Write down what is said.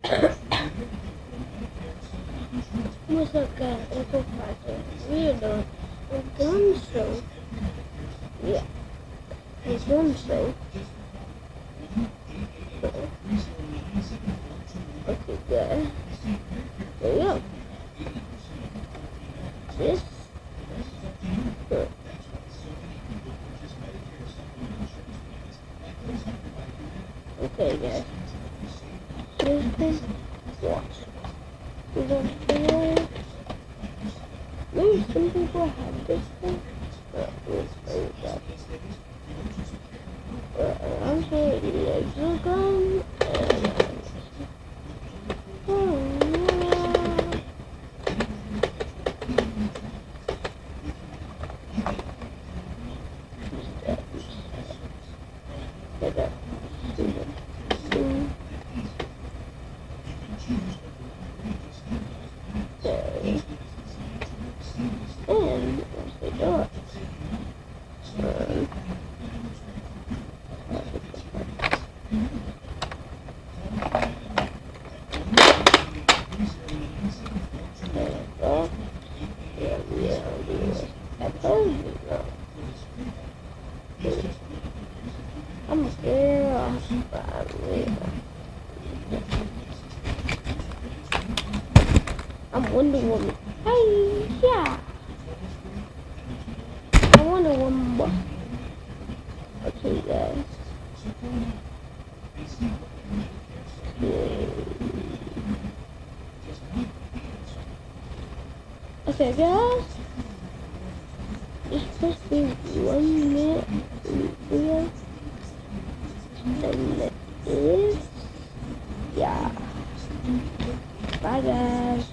What's up, guys? Echo Fighter. We are doing a gun show. Yeah, a gun show. Okay, guys. There you go. This. Okay, guys. This thing. Watch. We're going to play. Maybe some people have this thing. I'm sure laser gun. And once they do it, I'm scared. I'm Wonder Woman. Hey, yeah. I Wonder Woman. Okay, guys. Okay, guys. It's supposed to be 1 minute video. And it is. Yeah. Bye, guys.